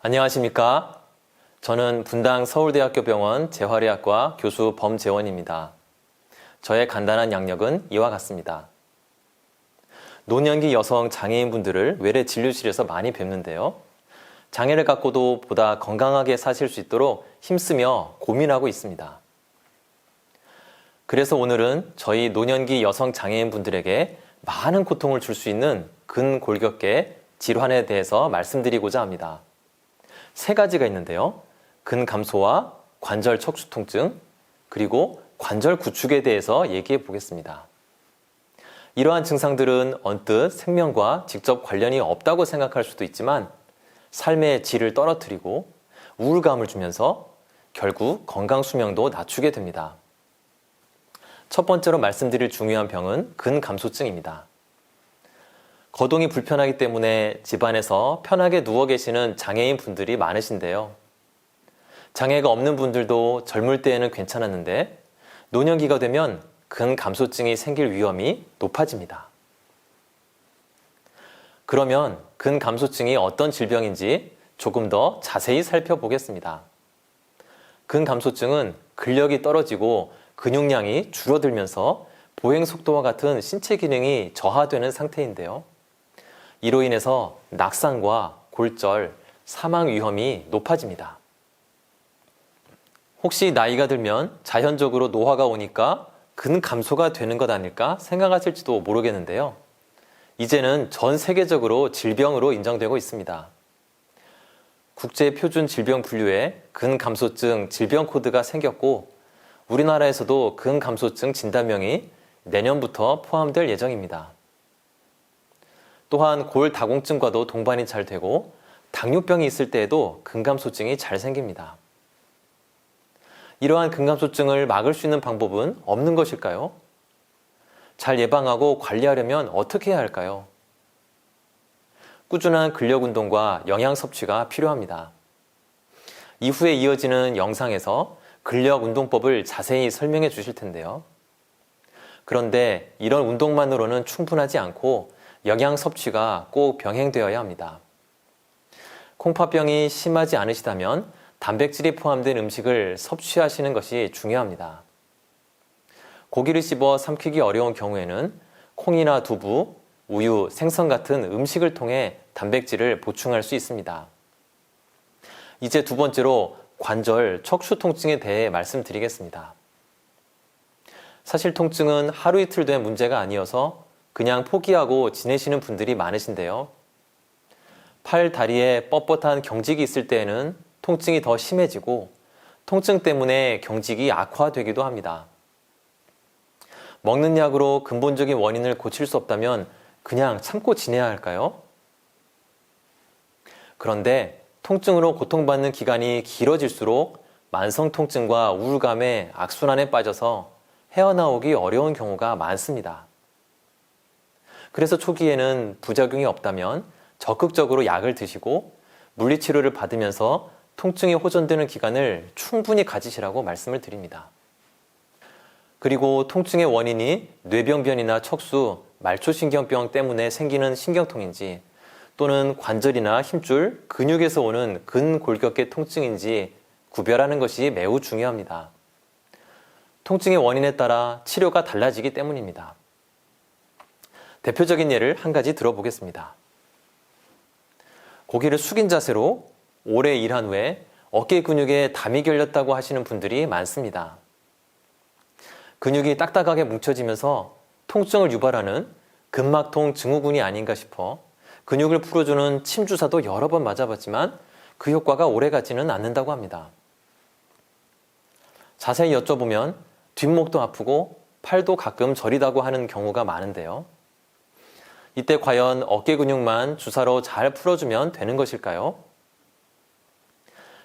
안녕하십니까? 저는 분당 서울대학교 병원 재활의학과 교수 범재원입니다. 저의 간단한 양력은 이와 같습니다. 노년기 여성 장애인분들을 외래 진료실에서 많이 뵙는데요. 장애를 갖고도 보다 건강하게 사실 수 있도록 힘쓰며 고민하고 있습니다. 그래서 오늘은 저희 노년기 여성 장애인분들에게 많은 고통을 줄 수 있는 근골격계 질환에 대해서 말씀드리고자 합니다. 세 가지가 있는데요. 근감소와 관절 척추 통증, 그리고 관절 구축에 대해서 얘기해 보겠습니다. 이러한 증상들은 언뜻 생명과 직접 관련이 없다고 생각할 수도 있지만 삶의 질을 떨어뜨리고 우울감을 주면서 결국 건강 수명도 낮추게 됩니다. 첫 번째로 말씀드릴 중요한 병은 근감소증입니다. 거동이 불편하기 때문에 집안에서 편하게 누워 계시는 장애인 분들이 많으신데요. 장애가 없는 분들도 젊을 때에는 괜찮았는데 노년기가 되면 근감소증이 생길 위험이 높아집니다. 그러면 근감소증이 어떤 질병인지 조금 더 자세히 살펴보겠습니다. 근감소증은 근력이 떨어지고 근육량이 줄어들면서 보행 속도와 같은 신체 기능이 저하되는 상태인데요. 이로 인해서 낙상과 골절, 사망 위험이 높아집니다. 혹시 나이가 들면 자연적으로 노화가 오니까 근감소가 되는 것 아닐까 생각하실지도 모르겠는데요. 이제는 전 세계적으로 질병으로 인정되고 있습니다. 국제표준질병분류에 근감소증 질병 코드가 생겼고 우리나라에서도 근감소증 진단명이 내년부터 포함될 예정입니다. 또한 골다공증과도 동반이 잘 되고 당뇨병이 있을 때에도 근감소증이 잘 생깁니다. 이러한 근감소증을 막을 수 있는 방법은 없는 것일까요? 잘 예방하고 관리하려면 어떻게 해야 할까요? 꾸준한 근력 운동과 영양 섭취가 필요합니다. 이후에 이어지는 영상에서 근력 운동법을 자세히 설명해 주실 텐데요. 그런데 이런 운동만으로는 충분하지 않고 영양 섭취가 꼭 병행되어야 합니다. 콩팥병이 심하지 않으시다면 단백질이 포함된 음식을 섭취하시는 것이 중요합니다. 고기를 씹어 삼키기 어려운 경우에는 콩이나 두부, 우유, 생선 같은 음식을 통해 단백질을 보충할 수 있습니다. 이제 두 번째로 관절, 척추 통증에 대해 말씀드리겠습니다. 사실 통증은 하루 이틀 된 문제가 아니어서 그냥 포기하고 지내시는 분들이 많으신데요. 팔, 다리에 뻣뻣한 경직이 있을 때에는 통증이 더 심해지고 통증 때문에 경직이 악화되기도 합니다. 먹는 약으로 근본적인 원인을 고칠 수 없다면 그냥 참고 지내야 할까요? 그런데 통증으로 고통받는 기간이 길어질수록 만성 통증과 우울감의 악순환에 빠져서 헤어나오기 어려운 경우가 많습니다. 그래서 초기에는 부작용이 없다면 적극적으로 약을 드시고 물리치료를 받으면서 통증이 호전되는 기간을 충분히 가지시라고 말씀을 드립니다. 그리고 통증의 원인이 뇌병변이나 척수, 말초신경병 때문에 생기는 신경통인지 또는 관절이나 힘줄, 근육에서 오는 근골격계 통증인지 구별하는 것이 매우 중요합니다. 통증의 원인에 따라 치료가 달라지기 때문입니다. 대표적인 예를 한 가지 들어보겠습니다. 고개를 숙인 자세로 오래 일한 후에 어깨 근육에 담이 결렸다고 하시는 분들이 많습니다. 근육이 딱딱하게 뭉쳐지면서 통증을 유발하는 근막통 증후군이 아닌가 싶어 근육을 풀어주는 침 주사도 여러 번 맞아봤지만 그 효과가 오래가지는 않는다고 합니다. 자세히 여쭤보면 뒷목도 아프고 팔도 가끔 저리다고 하는 경우가 많은데요. 이때 과연 어깨 근육만 주사로 잘 풀어주면 되는 것일까요?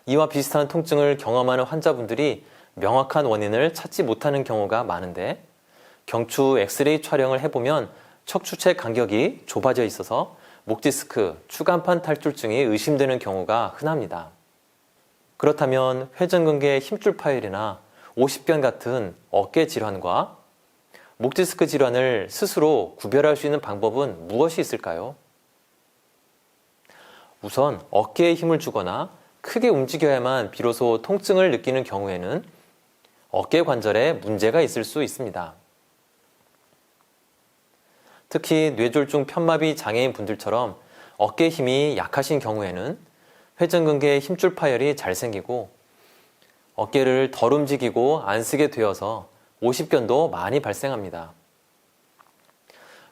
이와 비슷한 통증을 경험하는 환자분들이 명확한 원인을 찾지 못하는 경우가 많은데 경추 엑스레이 촬영을 해보면 척추체 간격이 좁아져 있어서 목디스크, 추간판 탈출증이 의심되는 경우가 흔합니다. 그렇다면 회전근개 힘줄 파열이나 오십견 같은 어깨 질환과 목디스크 질환을 스스로 구별할 수 있는 방법은 무엇이 있을까요? 우선 어깨에 힘을 주거나 크게 움직여야만 비로소 통증을 느끼는 경우에는 어깨 관절에 문제가 있을 수 있습니다. 특히 뇌졸중 편마비 장애인 분들처럼 어깨 힘이 약하신 경우에는 회전근개 힘줄 파열이 잘 생기고 어깨를 덜 움직이고 안 쓰게 되어서 오십견도 많이 발생합니다.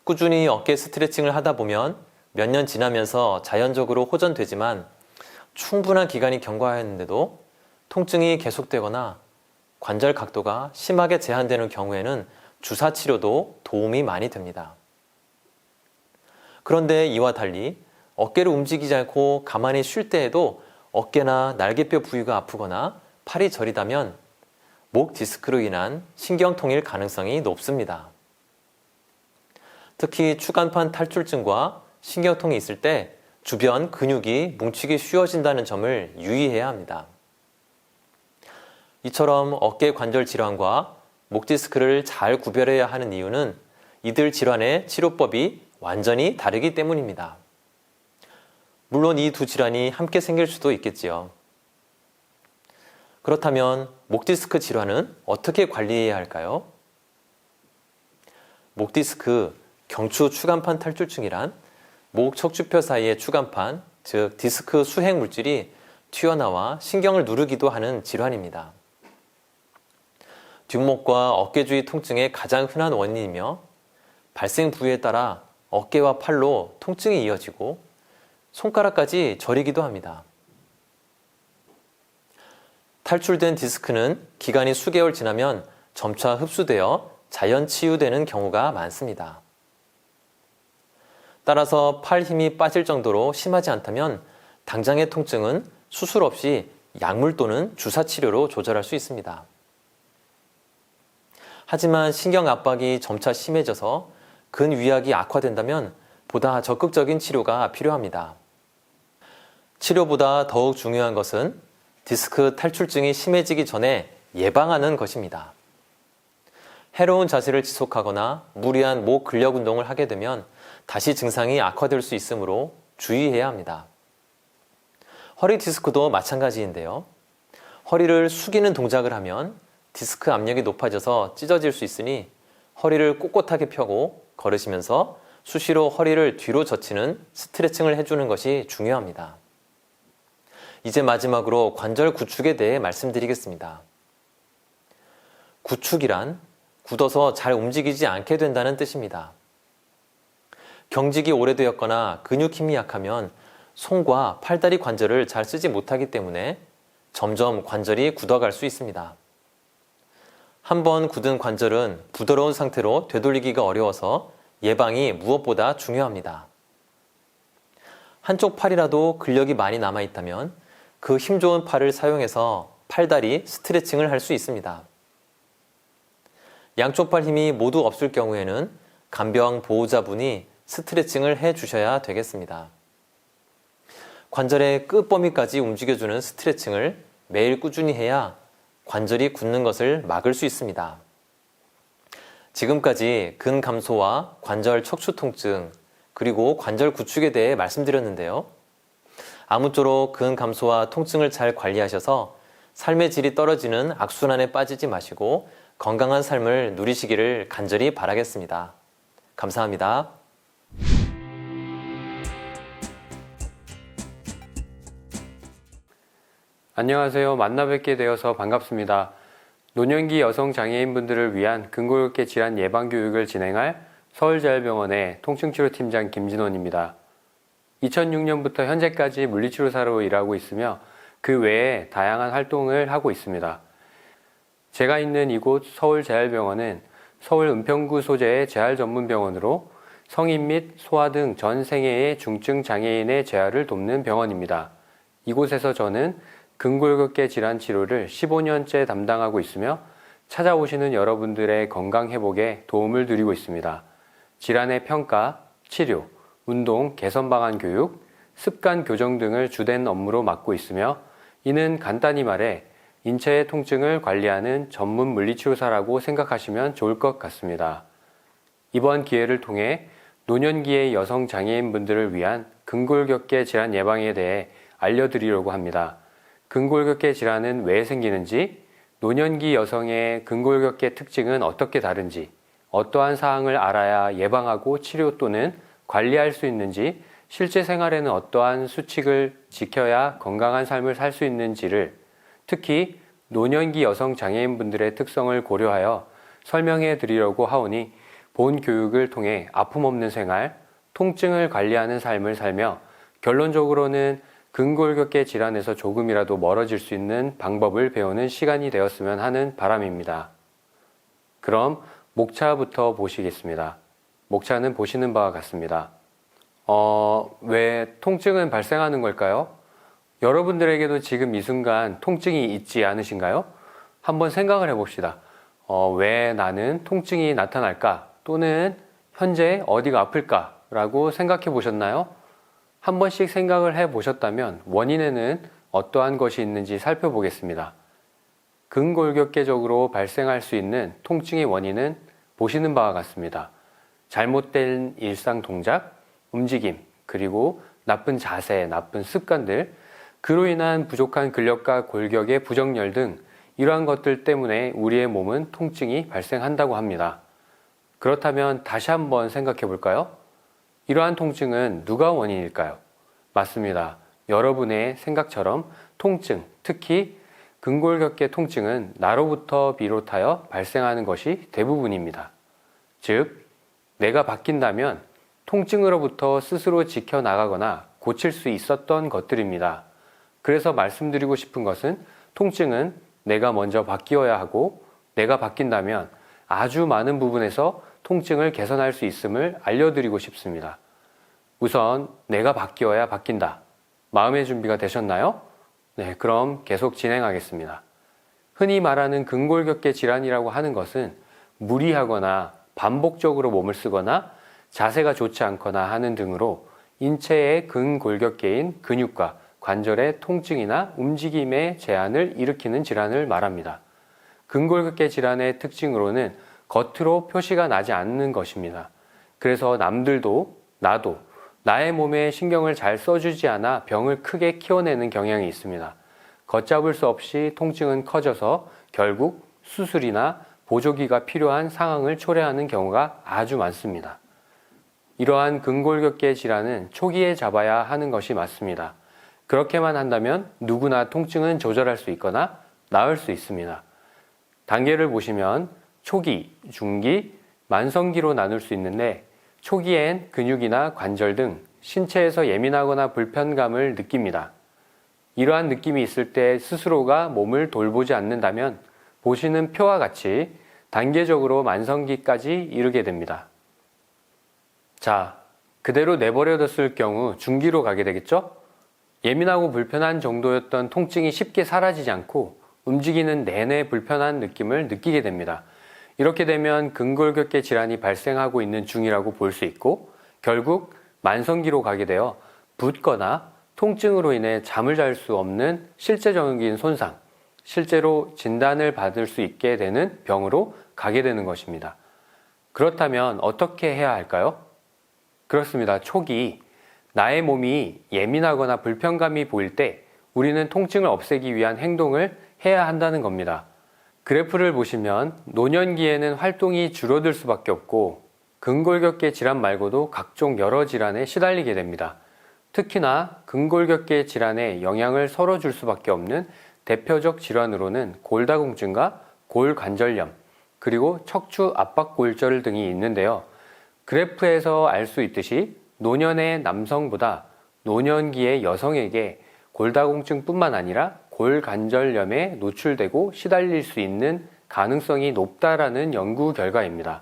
꾸준히 어깨 스트레칭을 하다 보면 몇 년 지나면서 자연적으로 호전되지만 충분한 기간이 경과하였는데도 통증이 계속되거나 관절 각도가 심하게 제한되는 경우에는 주사 치료도 도움이 많이 됩니다. 그런데 이와 달리 어깨를 움직이지 않고 가만히 쉴 때에도 어깨나 날개뼈 부위가 아프거나 팔이 저리다면 목 디스크로 인한 신경통일 가능성이 높습니다. 특히 추간판 탈출증과 신경통이 있을 때 주변 근육이 뭉치기 쉬워진다는 점을 유의해야 합니다. 이처럼 어깨 관절 질환과 목 디스크를 잘 구별해야 하는 이유는 이들 질환의 치료법이 완전히 다르기 때문입니다. 물론 이 두 질환이 함께 생길 수도 있겠지요. 그렇다면 목 디스크 질환은 어떻게 관리해야 할까요? 목 디스크 경추 추간판 탈출증이란 목 척추뼈 사이의 추간판, 즉 디스크 수행 물질이 튀어나와 신경을 누르기도 하는 질환입니다. 뒷목과 어깨 주위 통증의 가장 흔한 원인이며 발생 부위에 따라 어깨와 팔로 통증이 이어지고 손가락까지 저리기도 합니다. 탈출된 디스크는 기간이 수개월 지나면 점차 흡수되어 자연 치유되는 경우가 많습니다. 따라서 팔 힘이 빠질 정도로 심하지 않다면 당장의 통증은 수술 없이 약물 또는 주사 치료로 조절할 수 있습니다. 하지만 신경 압박이 점차 심해져서 근위약이 악화된다면 보다 적극적인 치료가 필요합니다. 치료보다 더욱 중요한 것은 디스크 탈출증이 심해지기 전에 예방하는 것입니다. 해로운 자세를 지속하거나 무리한 목 근력 운동을 하게 되면 다시 증상이 악화될 수 있으므로 주의해야 합니다. 허리 디스크도 마찬가지인데요. 허리를 숙이는 동작을 하면 디스크 압력이 높아져서 찢어질 수 있으니 허리를 꼿꼿하게 펴고 걸으시면서 수시로 허리를 뒤로 젖히는 스트레칭을 해주는 것이 중요합니다. 이제 마지막으로 관절 구축에 대해 말씀드리겠습니다. 구축이란 굳어서 잘 움직이지 않게 된다는 뜻입니다. 경직이 오래되었거나 근육 힘이 약하면 손과 팔다리 관절을 잘 쓰지 못하기 때문에 점점 관절이 굳어갈 수 있습니다. 한번 굳은 관절은 부드러운 상태로 되돌리기가 어려워서 예방이 무엇보다 중요합니다. 한쪽 팔이라도 근력이 많이 남아있다면 그 힘 좋은 팔을 사용해서 팔다리 스트레칭을 할 수 있습니다. 양쪽 팔 힘이 모두 없을 경우에는 간병 보호자분이 스트레칭을 해 주셔야 되겠습니다. 관절의 끝범위까지 움직여주는 스트레칭을 매일 꾸준히 해야 관절이 굳는 것을 막을 수 있습니다. 지금까지 근감소와 관절 척추 통증, 그리고 관절 구축에 대해 말씀드렸는데요. 아무쪼록 근감소와 통증을 잘 관리하셔서 삶의 질이 떨어지는 악순환에 빠지지 마시고 건강한 삶을 누리시기를 간절히 바라겠습니다. 감사합니다. 안녕하세요. 만나 뵙게 되어서 반갑습니다. 노년기 여성 장애인분들을 위한 근골격계 질환 예방교육을 진행할 서울자율병원의 통증치료팀장 김진원입니다. 2006년부터 현재까지 물리치료사로 일하고 있으며 그 외에 다양한 활동을 하고 있습니다. 제가 있는 이곳 서울재활병원은 서울 은평구 소재의 재활 전문병원으로 성인 및 소아 등 전 생애의 중증 장애인의 재활을 돕는 병원입니다. 이곳에서 저는 근골격계 질환 치료를 15년째 담당하고 있으며 찾아오시는 여러분들의 건강 회복에 도움을 드리고 있습니다. 질환의 평가, 치료, 운동, 개선 방안 교육, 습관 교정 등을 주된 업무로 맡고 있으며 이는 간단히 말해 인체의 통증을 관리하는 전문 물리치료사라고 생각하시면 좋을 것 같습니다. 이번 기회를 통해 노년기의 여성 장애인분들을 위한 근골격계 질환 예방에 대해 알려드리려고 합니다. 근골격계 질환은 왜 생기는지, 노년기 여성의 근골격계 특징은 어떻게 다른지, 어떠한 사항을 알아야 예방하고 치료 또는 관리할 수 있는지, 실제 생활에는 어떠한 수칙을 지켜야 건강한 삶을 살 수 있는지를, 특히 노년기 여성 장애인분들의 특성을 고려하여 설명해 드리려고 하오니 본 교육을 통해 아픔 없는 생활, 통증을 관리하는 삶을 살며 결론적으로는 근골격계 질환에서 조금이라도 멀어질 수 있는 방법을 배우는 시간이 되었으면 하는 바람입니다. 그럼 목차부터 보시겠습니다. 목차는 보시는 바와 같습니다. 왜 통증은 발생하는 걸까요? 여러분들에게도 지금 이 순간 통증이 있지 않으신가요? 한번 생각을 해봅시다. 왜 나는 통증이 나타날까? 또는 현재 어디가 아플까? 라고 생각해 보셨나요? 한 번씩 생각을 해 보셨다면 원인에는 어떠한 것이 있는지 살펴보겠습니다. 근골격계적으로 발생할 수 있는 통증의 원인은 보시는 바와 같습니다. 잘못된 일상 동작, 움직임, 그리고 나쁜 자세, 나쁜 습관들, 그로 인한 부족한 근력과 골격의 부정열 등 이러한 것들 때문에 우리의 몸은 통증이 발생한다고 합니다. 그렇다면 다시 한번 생각해 볼까요? 이러한 통증은 누가 원인일까요? 맞습니다. 여러분의 생각처럼 통증, 특히 근골격계 통증은 나로부터 비롯하여 발생하는 것이 대부분입니다. 즉, 내가 바뀐다면 통증으로부터 스스로 지켜나가거나 고칠 수 있었던 것들입니다. 그래서 말씀드리고 싶은 것은 통증은 내가 먼저 바뀌어야 하고 내가 바뀐다면 아주 많은 부분에서 통증을 개선할 수 있음을 알려드리고 싶습니다. 우선 내가 바뀌어야 바뀐다. 마음의 준비가 되셨나요? 네, 그럼 계속 진행하겠습니다. 흔히 말하는 근골격계 질환이라고 하는 것은 무리하거나 반복적으로 몸을 쓰거나 자세가 좋지 않거나 하는 등으로 인체의 근골격계인 근육과 관절의 통증이나 움직임의 제한을 일으키는 질환을 말합니다. 근골격계 질환의 특징으로는 겉으로 표시가 나지 않는 것입니다. 그래서 남들도 나도 나의 몸에 신경을 잘 써주지 않아 병을 크게 키워내는 경향이 있습니다. 걷잡을 수 없이 통증은 커져서 결국 수술이나 보조기가 필요한 상황을 초래하는 경우가 아주 많습니다. 이러한 근골격계 질환은 초기에 잡아야 하는 것이 맞습니다. 그렇게만 한다면 누구나 통증은 조절할 수 있거나 나을 수 있습니다. 단계를 보시면 초기, 중기, 만성기로 나눌 수 있는데 초기엔 근육이나 관절 등 신체에서 예민하거나 불편감을 느낍니다. 이러한 느낌이 있을 때 스스로가 몸을 돌보지 않는다면 보시는 표와 같이 단계적으로 만성기까지 이르게 됩니다. 자, 그대로 내버려뒀을 경우 중기로 가게 되겠죠? 예민하고 불편한 정도였던 통증이 쉽게 사라지지 않고 움직이는 내내 불편한 느낌을 느끼게 됩니다. 이렇게 되면 근골격계 질환이 발생하고 있는 중이라고 볼 수 있고 결국 만성기로 가게 되어 붓거나 통증으로 인해 잠을 잘 수 없는 실제적인 손상, 실제로 진단을 받을 수 있게 되는 병으로 가게 되는 것입니다. 그렇다면 어떻게 해야 할까요? 그렇습니다. 초기, 나의 몸이 예민하거나 불편감이 보일 때 우리는 통증을 없애기 위한 행동을 해야 한다는 겁니다. 그래프를 보시면 노년기에는 활동이 줄어들 수밖에 없고 근골격계 질환 말고도 각종 여러 질환에 시달리게 됩니다. 특히나 근골격계 질환에 영향을 서로 줄 수밖에 없는 대표적 질환으로는 골다공증과 골관절염, 그리고 척추 압박골절 등이 있는데요. 그래프에서 알 수 있듯이 노년의 남성보다 노년기의 여성에게 골다공증뿐만 아니라 골관절염에 노출되고 시달릴 수 있는 가능성이 높다라는 연구 결과입니다.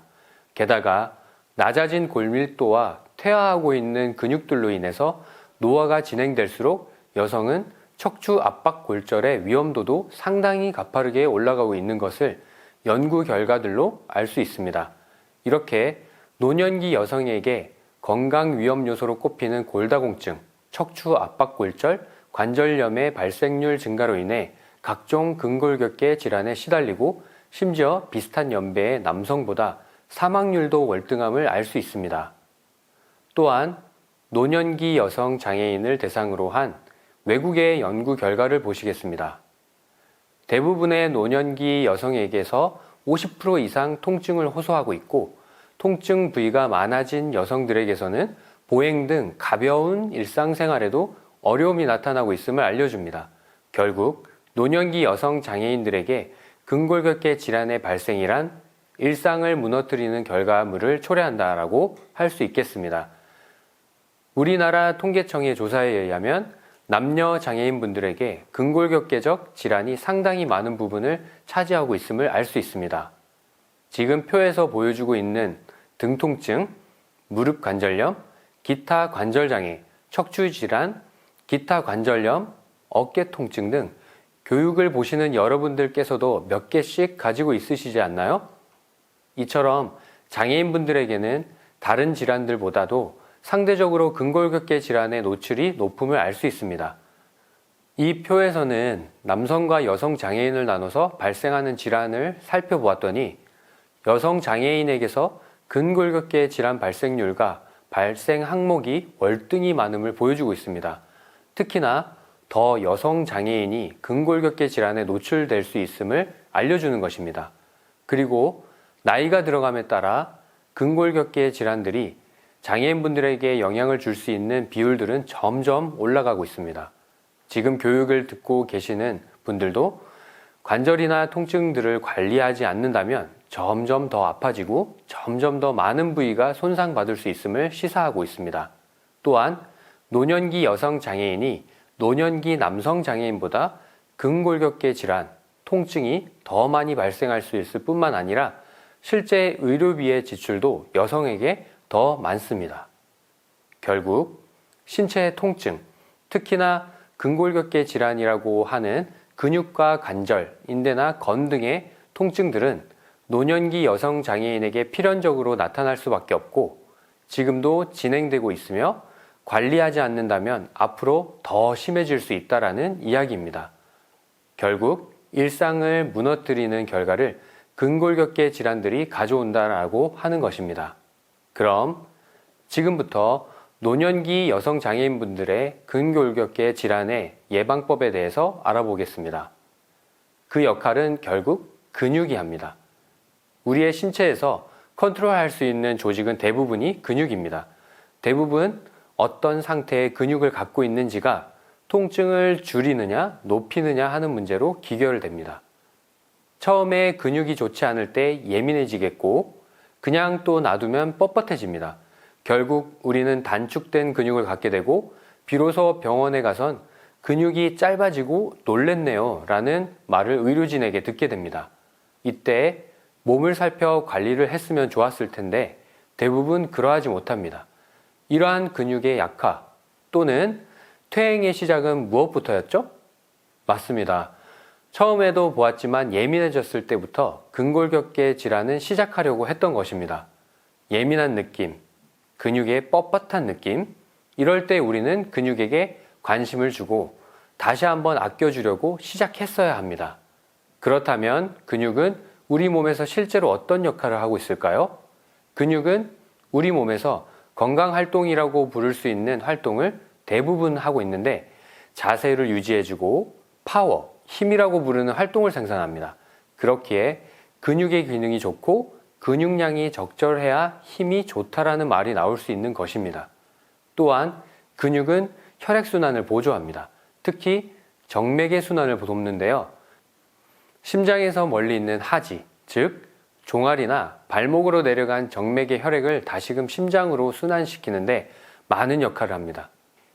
게다가 낮아진 골밀도와 퇴화하고 있는 근육들로 인해서 노화가 진행될수록 여성은 척추 압박골절의 위험도도 상당히 가파르게 올라가고 있는 것을 연구 결과들로 알 수 있습니다. 이렇게 노년기 여성에게 건강 위험 요소로 꼽히는 골다공증, 척추 압박골절, 관절염의 발생률 증가로 인해 각종 근골격계 질환에 시달리고 심지어 비슷한 연배의 남성보다 사망률도 월등함을 알 수 있습니다. 또한 노년기 여성 장애인을 대상으로 한 외국의 연구 결과를 보시겠습니다. 대부분의 노년기 여성에게서 50% 이상 통증을 호소하고 있고, 통증 부위가 많아진 여성들에게서는 보행 등 가벼운 일상생활에도 어려움이 나타나고 있음을 알려줍니다. 결국 노년기 여성 장애인들에게 근골격계 질환의 발생이란 일상을 무너뜨리는 결과물을 초래한다라고 할 수 있겠습니다. 우리나라 통계청의 조사에 의하면 남녀 장애인분들에게 근골격계적 질환이 상당히 많은 부분을 차지하고 있음을 알 수 있습니다. 지금 표에서 보여주고 있는 등 통증, 무릎 관절염, 기타 관절장애, 척추질환, 기타 관절염, 어깨 통증 등 교육을 보시는 여러분들께서도 몇 개씩 가지고 있으시지 않나요? 이처럼 장애인분들에게는 다른 질환들보다도 상대적으로 근골격계 질환의 노출이 높음을 알 수 있습니다. 이 표에서는 남성과 여성 장애인을 나눠서 발생하는 질환을 살펴보았더니 여성 장애인에게서 근골격계 질환 발생률과 발생 항목이 월등히 많음을 보여주고 있습니다. 특히나 더 여성 장애인이 근골격계 질환에 노출될 수 있음을 알려주는 것입니다. 그리고 나이가 들어감에 따라 근골격계 질환들이 장애인분들에게 영향을 줄 수 있는 비율들은 점점 올라가고 있습니다. 지금 교육을 듣고 계시는 분들도 관절이나 통증들을 관리하지 않는다면 점점 더 아파지고 점점 더 많은 부위가 손상받을 수 있음을 시사하고 있습니다. 또한 노년기 여성 장애인이 노년기 남성 장애인보다 근골격계 질환, 통증이 더 많이 발생할 수 있을 뿐만 아니라 실제 의료비의 지출도 여성에게 더 많습니다. 결국 신체의 통증, 특히나 근골격계 질환이라고 하는 근육과 관절, 인대나 건 등의 통증들은 노년기 여성 장애인에게 필연적으로 나타날 수밖에 없고 지금도 진행되고 있으며 관리하지 않는다면 앞으로 더 심해질 수 있다는 이야기입니다. 결국 일상을 무너뜨리는 결과를 근골격계 질환들이 가져온다라고 하는 것입니다. 그럼 지금부터 노년기 여성 장애인분들의 근골격계 질환의 예방법에 대해서 알아보겠습니다. 그 역할은 결국 근육이 합니다. 우리의 신체에서 컨트롤할 수 있는 조직은 대부분이 근육입니다. 대부분 어떤 상태의 근육을 갖고 있는지가 통증을 줄이느냐 높이느냐 하는 문제로 기결됩니다. 처음에 근육이 좋지 않을 때 예민해지겠고 그냥 또 놔두면 뻣뻣해집니다. 결국 우리는 단축된 근육을 갖게 되고 비로소 병원에 가선 근육이 짧아지고 놀랬네요 라는 말을 의료진에게 듣게 됩니다. 이때 몸을 살펴 관리를 했으면 좋았을 텐데 대부분 그러하지 못합니다. 이러한 근육의 약화 또는 퇴행의 시작은 무엇부터였죠? 맞습니다. 처음에도 보았지만 예민해졌을 때부터 근골격계 질환은 시작하려고 했던 것입니다. 예민한 느낌, 근육의 뻣뻣한 느낌, 이럴 때 우리는 근육에게 관심을 주고 다시 한번 아껴주려고 시작했어야 합니다. 그렇다면 근육은 우리 몸에서 실제로 어떤 역할을 하고 있을까요? 근육은 우리 몸에서 건강활동이라고 부를 수 있는 활동을 대부분 하고 있는데 자세를 유지해주고 파워, 힘이라고 부르는 활동을 생산합니다. 그렇기에 근육의 기능이 좋고 근육량이 적절해야 힘이 좋다라는 말이 나올 수 있는 것입니다. 또한 근육은 혈액순환을 보조합니다. 특히 정맥의 순환을 돕는데요. 심장에서 멀리 있는 하지, 즉 종아리나 발목으로 내려간 정맥의 혈액을 다시금 심장으로 순환시키는데 많은 역할을 합니다.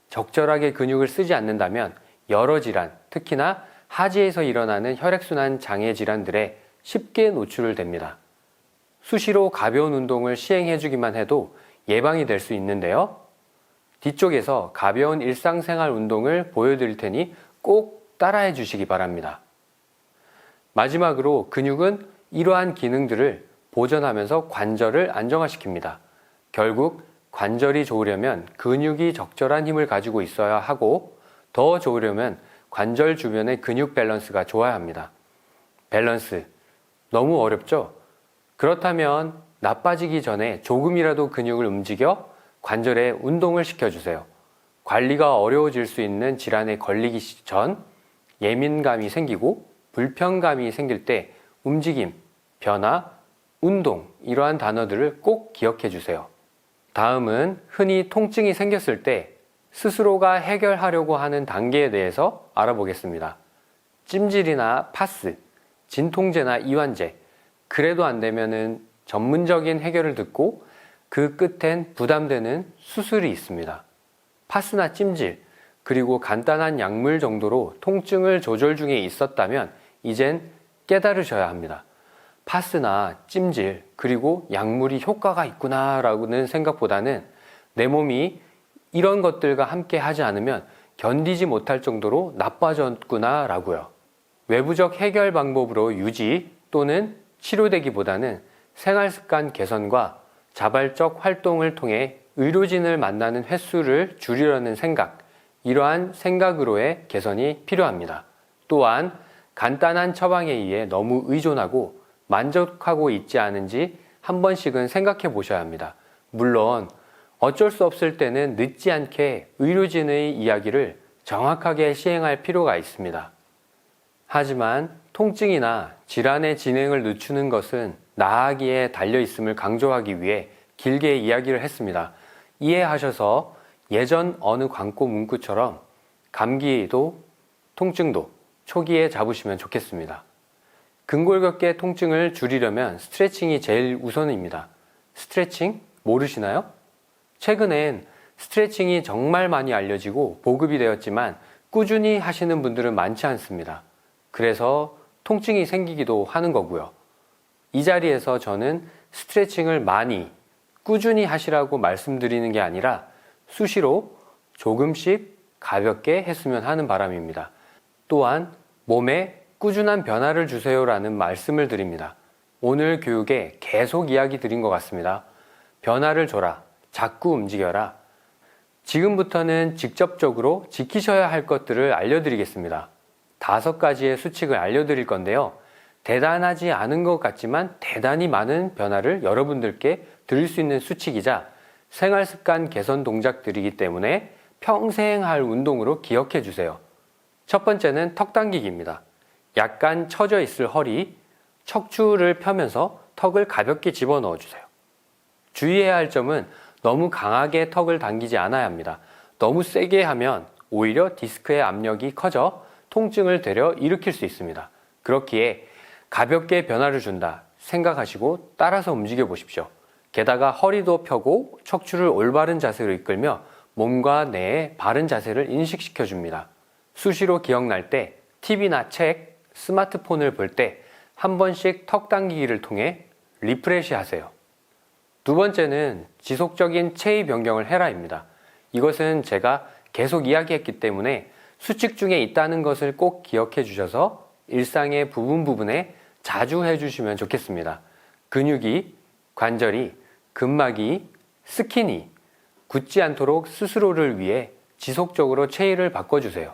적절하게 근육을 쓰지 않는다면 여러 질환, 특히나 하지에서 일어나는 혈액순환 장애 질환들에 쉽게 노출됩니다. 수시로 가벼운 운동을 시행해주기만 해도 예방이 될 수 있는데요. 뒤쪽에서 가벼운 일상생활 운동을 보여드릴 테니 꼭 따라해 주시기 바랍니다. 마지막으로 근육은 이러한 기능들을 보존하면서 관절을 안정화시킵니다. 결국 관절이 좋으려면 근육이 적절한 힘을 가지고 있어야 하고 더 좋으려면 관절 주변의 근육 밸런스가 좋아야 합니다. 밸런스, 너무 어렵죠? 그렇다면 나빠지기 전에 조금이라도 근육을 움직여 관절에 운동을 시켜주세요. 관리가 어려워질 수 있는 질환에 걸리기 전 예민감이 생기고 불편감이 생길 때 움직임, 변화, 운동 이러한 단어들을 꼭 기억해 주세요. 다음은 흔히 통증이 생겼을 때 스스로가 해결하려고 하는 단계에 대해서 알아보겠습니다. 찜질이나 파스, 진통제나 이완제, 그래도 안 되면은 전문적인 해결을 듣고 그 끝엔 부담되는 수술이 있습니다. 파스나 찜질, 그리고 간단한 약물 정도로 통증을 조절 중에 있었다면 이젠 깨달으셔야 합니다. 파스나 찜질, 그리고 약물이 효과가 있구나라는 생각보다는 내 몸이 이런 것들과 함께 하지 않으면 견디지 못할 정도로 나빠졌구나라고요. 외부적 해결 방법으로 유지 또는 치료되기보다는 생활습관 개선과 자발적 활동을 통해 의료진을 만나는 횟수를 줄이려는 생각, 이러한 생각으로의 개선이 필요합니다. 또한 간단한 처방에 의해 너무 의존하고 만족하고 있지 않은지 한 번씩은 생각해 보셔야 합니다. 물론 어쩔 수 없을 때는 늦지 않게 의료진의 이야기를 정확하게 시행할 필요가 있습니다. 하지만 통증이나 질환의 진행을 늦추는 것은 나아기에 달려있음을 강조하기 위해 길게 이야기를 했습니다. 이해하셔서 예전 어느 광고 문구처럼 감기도 통증도 초기에 잡으시면 좋겠습니다. 근골격계 통증을 줄이려면 스트레칭이 제일 우선입니다. 스트레칭 모르시나요? 최근엔 스트레칭이 정말 많이 알려지고 보급이 되었지만 꾸준히 하시는 분들은 많지 않습니다. 그래서 통증이 생기기도 하는 거고요. 이 자리에서 저는 스트레칭을 많이 꾸준히 하시라고 말씀드리는 게 아니라 수시로 조금씩 가볍게 했으면 하는 바람입니다. 또한 몸에 꾸준한 변화를 주세요라는 말씀을 드립니다. 오늘 교육에 계속 이야기 드린 것 같습니다. 변화를 줘라. 자꾸 움직여라. 지금부터는 직접적으로 지키셔야 할 것들을 알려드리겠습니다. 5가지의 수칙을 알려드릴 건데요. 대단하지 않은 것 같지만 대단히 많은 변화를 여러분들께 드릴 수 있는 수칙이자 생활습관 개선 동작들이기 때문에 평생 할 운동으로 기억해 주세요. 첫 번째는 턱 당기기입니다. 약간 처져 있을 허리, 척추를 펴면서 턱을 가볍게 집어넣어 주세요. 주의해야 할 점은 너무 강하게 턱을 당기지 않아야 합니다. 너무 세게 하면 오히려 디스크의 압력이 커져 통증을 되려 일으킬 수 있습니다. 그렇기에 가볍게 변화를 준다 생각하시고 따라서 움직여 보십시오. 게다가 허리도 펴고 척추를 올바른 자세로 이끌며 몸과 뇌의 바른 자세를 인식시켜 줍니다. 수시로 기억날 때 TV나 책, 스마트폰을 볼 때 한 번씩 턱 당기기를 통해 리프레시 하세요. 두 번째는 지속적인 체위 변경을 해라입니다. 이것은 제가 계속 이야기했기 때문에 수칙 중에 있다는 것을 꼭 기억해 주셔서 일상의 부분에 자주 해주시면 좋겠습니다. 근육이, 관절이, 근막이, 스킨이 굳지 않도록 스스로를 위해 지속적으로 체위를 바꿔주세요.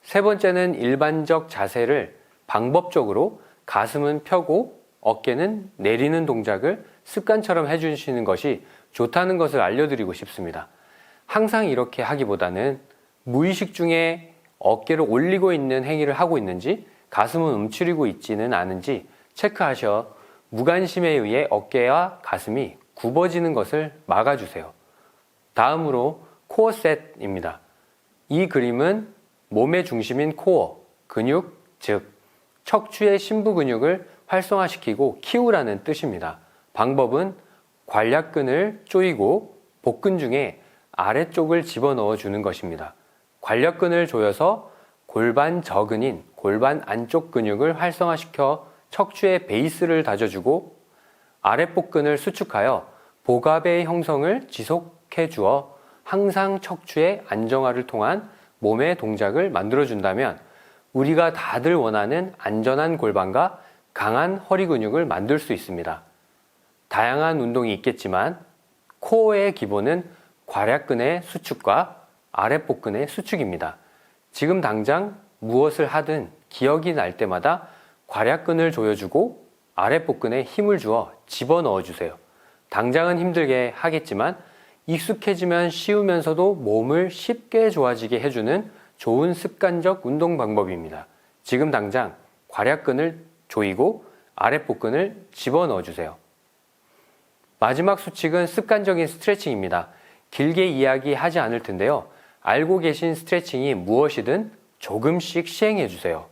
세 번째는 일반적 자세를 방법적으로 가슴은 펴고 어깨는 내리는 동작을 습관처럼 해주시는 것이 좋다는 것을 알려드리고 싶습니다. 항상 이렇게 하기보다는 무의식 중에 어깨를 올리고 있는 행위를 하고 있는지 가슴은 움츠리고 있지는 않은지 체크하셔 무관심에 의해 어깨와 가슴이 굽어지는 것을 막아주세요. 다음으로 코어셋입니다. 이 그림은 몸의 중심인 코어, 근육, 즉 척추의 심부 근육을 활성화시키고 키우라는 뜻입니다. 방법은 관략근을 조이고 복근 중에 아래쪽을 집어넣어 주는 것입니다. 관략근을 조여서 골반 저근인 골반 안쪽 근육을 활성화시켜 척추의 베이스를 다져주고 아랫복근을 수축하여 복압의 형성을 지속해 주어 항상 척추의 안정화를 통한 몸의 동작을 만들어준다면 우리가 다들 원하는 안전한 골반과 강한 허리 근육을 만들 수 있습니다. 다양한 운동이 있겠지만 코어의 기본은 괄약근의 수축과 아랫복근의 수축입니다. 지금 당장 무엇을 하든 기억이 날 때마다 괄약근을 조여주고 아랫복근에 힘을 주어 집어넣어 주세요. 당장은 힘들게 하겠지만 익숙해지면 쉬우면서도 몸을 쉽게 좋아지게 해주는 좋은 습관적 운동 방법입니다. 지금 당장 괄약근을 조이고 아랫복근을 집어넣어 주세요. 마지막 수칙은 습관적인 스트레칭입니다. 길게 이야기하지 않을 텐데요. 알고 계신 스트레칭이 무엇이든 조금씩 시행해 주세요.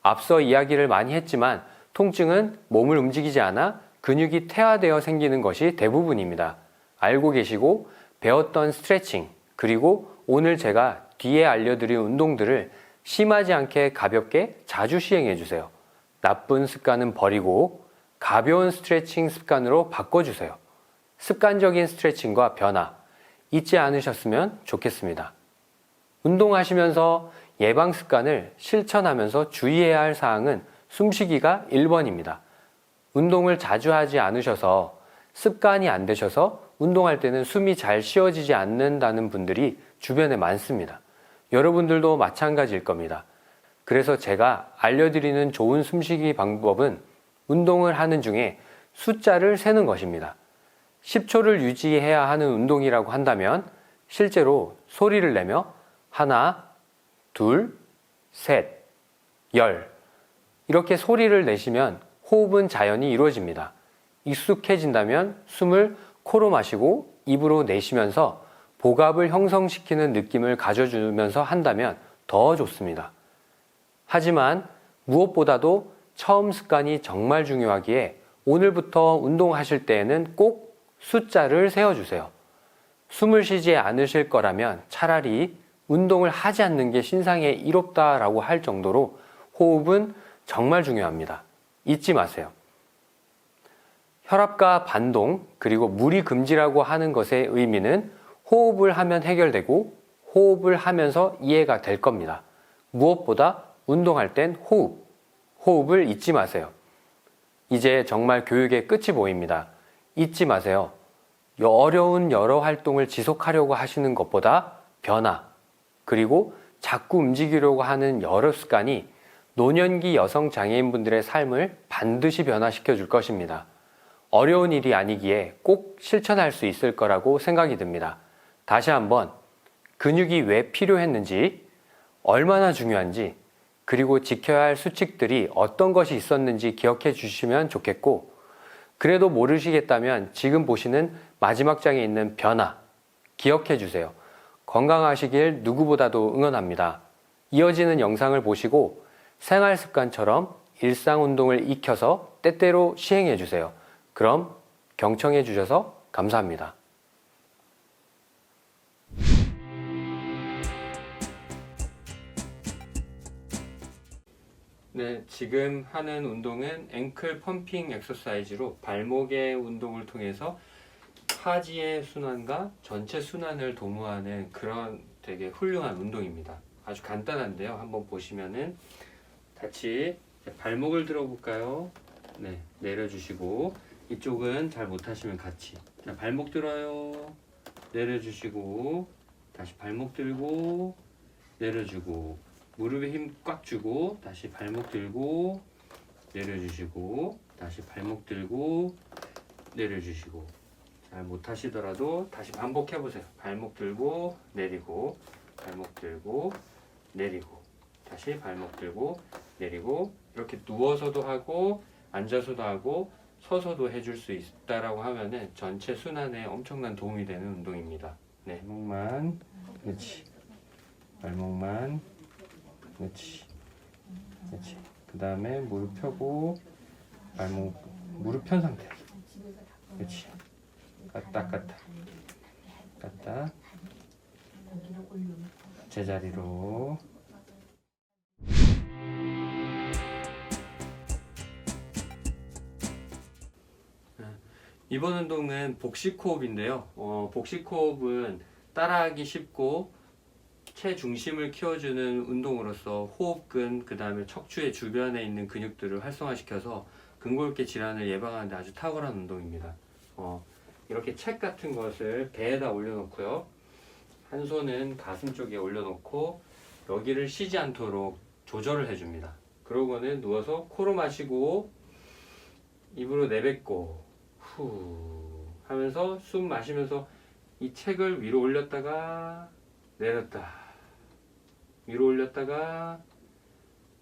앞서 이야기를 많이 했지만 통증은 몸을 움직이지 않아 근육이 퇴화되어 생기는 것이 대부분입니다. 알고 계시고 배웠던 스트레칭, 그리고 오늘 제가 뒤에 알려드린 운동들을 심하지 않게 가볍게 자주 시행해 주세요. 나쁜 습관은 버리고 가벼운 스트레칭 습관으로 바꿔주세요. 습관적인 스트레칭과 변화 잊지 않으셨으면 좋겠습니다. 운동하시면서 예방 습관을 실천하면서 주의해야 할 사항은 숨쉬기가 1번입니다. 운동을 자주 하지 않으셔서 습관이 안 되셔서 운동할 때는 숨이 잘 쉬어지지 않는다는 분들이 주변에 많습니다. 여러분들도 마찬가지일 겁니다. 그래서 제가 알려드리는 좋은 숨쉬기 방법은 운동을 하는 중에 숫자를 세는 것입니다. 10초를 유지해야 하는 운동이라고 한다면 실제로 소리를 내며 하나, 둘, 셋, 열 이렇게 소리를 내시면 호흡은 자연히 이루어집니다. 익숙해진다면 숨을 코로 마시고 입으로 내쉬면서 복압을 형성시키는 느낌을 가져주면서 한다면 더 좋습니다. 하지만 무엇보다도 처음 습관이 정말 중요하기에 오늘부터 운동하실 때에는 꼭 숫자를 세어주세요. 숨을 쉬지 않으실 거라면 차라리 운동을 하지 않는 게 신상에 이롭다라고 할 정도로 호흡은 정말 중요합니다. 잊지 마세요. 혈압과 반동, 그리고 무리 금지라고 하는 것의 의미는 호흡을 하면 해결되고 호흡을 하면서 이해가 될 겁니다. 무엇보다 운동할 땐 호흡을 잊지 마세요. 이제 정말 교육의 끝이 보입니다. 잊지 마세요. 어려운 여러 활동을 지속하려고 하시는 것보다 변화, 그리고 자꾸 움직이려고 하는 여러 습관이 노년기 여성 장애인분들의 삶을 반드시 변화시켜 줄 것입니다. 어려운 일이 아니기에 꼭 실천할 수 있을 거라고 생각이 듭니다. 다시 한번 근육이 왜 필요했는지, 얼마나 중요한지, 그리고 지켜야 할 수칙들이 어떤 것이 있었는지 기억해 주시면 좋겠고, 그래도 모르시겠다면 지금 보시는 마지막 장에 있는 변화 기억해 주세요. 건강하시길 누구보다도 응원합니다. 이어지는 영상을 보시고 생활 습관처럼 일상 운동을 익혀서 때때로 시행해 주세요. 그럼 경청해 주셔서 감사합니다. 네, 지금 하는 운동은 앵클 펌핑 엑서사이즈로 발목의 운동을 통해서 하지의 순환과 전체 순환을 도모하는 그런 되게 훌륭한 운동입니다. 아주 간단한데요. 한번 보시면은 같이 발목을 들어볼까요? 네, 내려주시고 이쪽은 잘 못하시면 같이 자, 발목 들어요. 내려주시고 다시 발목 들고 내려주고 무릎에 힘 꽉 주고 다시 발목 들고 내려주시고 다시 발목 들고 내려주시고 잘 못하시더라도 다시 반복해보세요. 발목 들고 내리고 발목 들고 내리고 다시 발목 들고 내리고 이렇게 누워서도 하고 앉아서도 하고 서서도 해줄 수 있다라고 하면은 전체 순환에 엄청난 도움이 되는 운동입니다. 네, 발목만 그렇지 발목만 그렇지 그렇지 그 다음에 무릎 펴고 발목 무릎 편 상태 그렇지 갔다 갔다 갔다 제자리로 이번 운동은 복식호흡인데요. 복식호흡은 따라하기 쉽고 체중심을 키워주는 운동으로서 호흡근, 그 다음에 척추의 주변에 있는 근육들을 활성화시켜서 근골격 질환을 예방하는 데 아주 탁월한 운동입니다. 이렇게 책 같은 것을 배에다 올려놓고요. 한 손은 가슴 쪽에 올려놓고 여기를 쉬지 않도록 조절을 해줍니다. 그러고는 누워서 코로 마시고 입으로 내뱉고 후 하면서 숨 마시면서 이 책을 위로 올렸다가 내렸다. 위로 올렸다가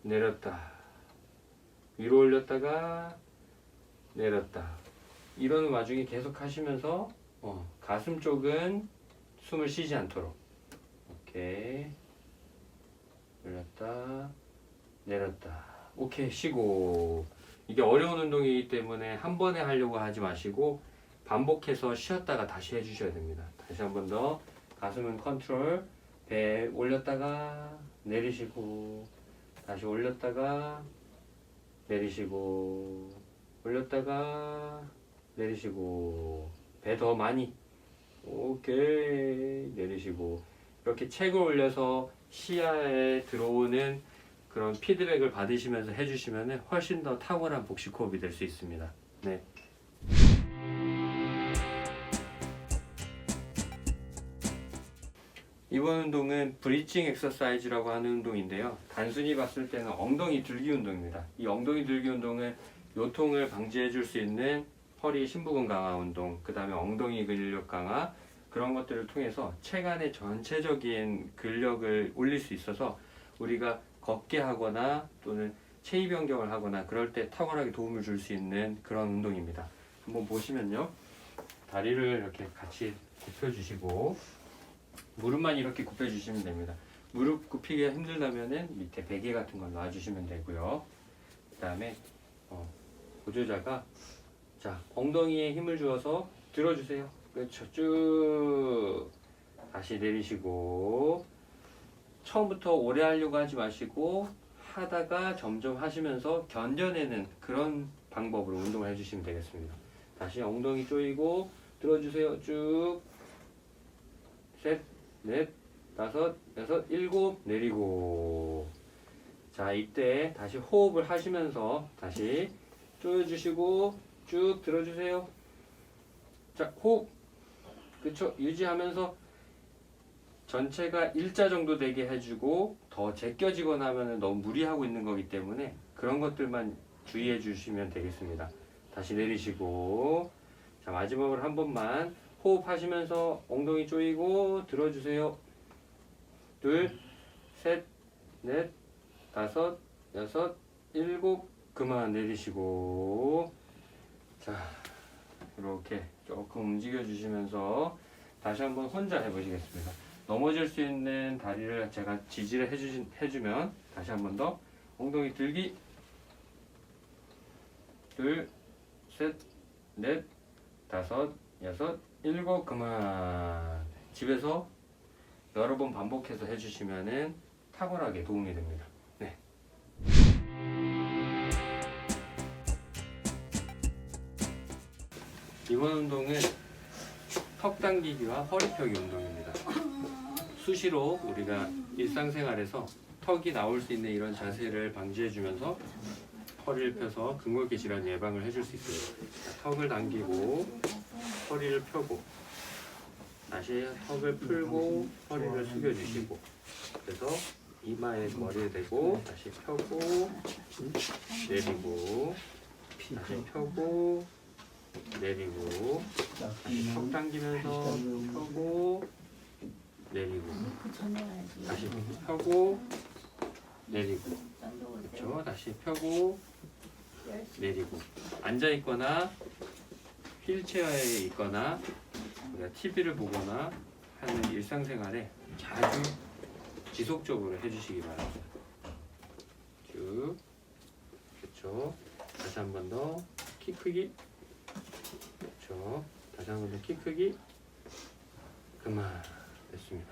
내렸다. 위로 올렸다가 내렸다. 이런 와중에 계속 하시면서 가슴 쪽은 숨을 쉬지 않도록. 오케이. 올렸다 내렸다. 오케이. 쉬고. 이게 어려운 운동이기 때문에 한 번에 하려고 하지 마시고 반복해서 쉬었다가 다시 해주셔야 됩니다. 다시 한 번 더. 가슴은 컨트롤. 배 올렸다가 내리시고, 다시 올렸다가 내리시고, 올렸다가 내리시고, 배 더 많이. 오케이. 내리시고. 이렇게 책을 올려서 시야에 들어오는 그런 피드백을 받으시면서 해주시면 훨씬 더 탁월한 복식 호흡이 될 수 있습니다. 네. 이번 운동은 브리징 엑서사이즈라고 하는 운동인데요. 단순히 봤을 때는 엉덩이 들기 운동입니다. 이 엉덩이 들기 운동은 요통을 방지해 줄 수 있는 허리 심부근 강화 운동, 그 다음에 엉덩이 근력 강화, 그런 것들을 통해서 체간의 전체적인 근력을 올릴 수 있어서 우리가 걷게 하거나 또는 체위 변경을 하거나 그럴 때 탁월하게 도움을 줄 수 있는 그런 운동입니다. 한번 보시면요. 다리를 이렇게 같이 굽혀 주시고 무릎만 이렇게 굽혀 주시면 됩니다. 무릎 굽히기가 힘들다면은 밑에 베개 같은 걸 놔 주시면 되고요. 그 다음에 보조자가 자, 엉덩이에 힘을 주어서 들어주세요. 그렇죠. 쭉 다시 내리시고, 처음부터 오래 하려고 하지 마시고 하다가 점점 하시면서 견뎌내는 그런 방법으로 운동을 해주시면 되겠습니다. 다시 엉덩이 조이고 들어주세요. 쭉 셋, 넷, 다섯, 여섯, 일곱 내리고. 자, 이때 다시 호흡을 하시면서 다시 조여주시고 쭉 들어주세요. 자, 호흡. 그쵸? 유지하면서 전체가 일자 정도 되게 해주고, 더 제껴지거나 하면 너무 무리하고 있는 거기 때문에 그런 것들만 주의해 주시면 되겠습니다. 다시 내리시고, 자, 마지막으로 한 번만 호흡하시면서 엉덩이 조이고 들어주세요. 둘, 셋, 넷, 다섯, 여섯, 일곱. 그만 내리시고. 자, 이렇게 조금 움직여 주시면서 다시 한번 혼자 해보시겠습니다. 넘어질 수 있는 다리를 제가 지지를 해주면 다시 한 번 더 엉덩이 들기. 둘, 셋, 넷, 다섯, 여섯, 일곱. 그만. 집에서 여러 번 반복해서 해주시면은 탁월하게 도움이 됩니다. 네. 이번 운동은 턱 당기기와 허리 펴기 운동입니다. 수시로 우리가 일상생활에서 턱이 나올 수 있는 이런 자세를 방지해주면서 허리를 펴서 근골격 질환 예방을 해줄 수 있습니다. 자, 턱을 당기고 허리를 펴고 다시 턱을 풀고 허리를 숙여주시고, 그래서 이마에 머리를 대고 다시 펴고 내리고, 다시 펴고 내리고, 다시 턱 당기면서 펴고 내리고, 다시 펴고 내리고, 그렇죠. 다시 펴고 내리고. 앉아 있거나 휠체어에 있거나 우리가 TV를 보거나 하는 일상생활에 자주 지속적으로 해주시기 바랍니다. 쭉. 그렇죠. 다시 한 번 더 키 크기. 그렇죠. 다시 한 번 더 키 크기. 그만. 됐습니다.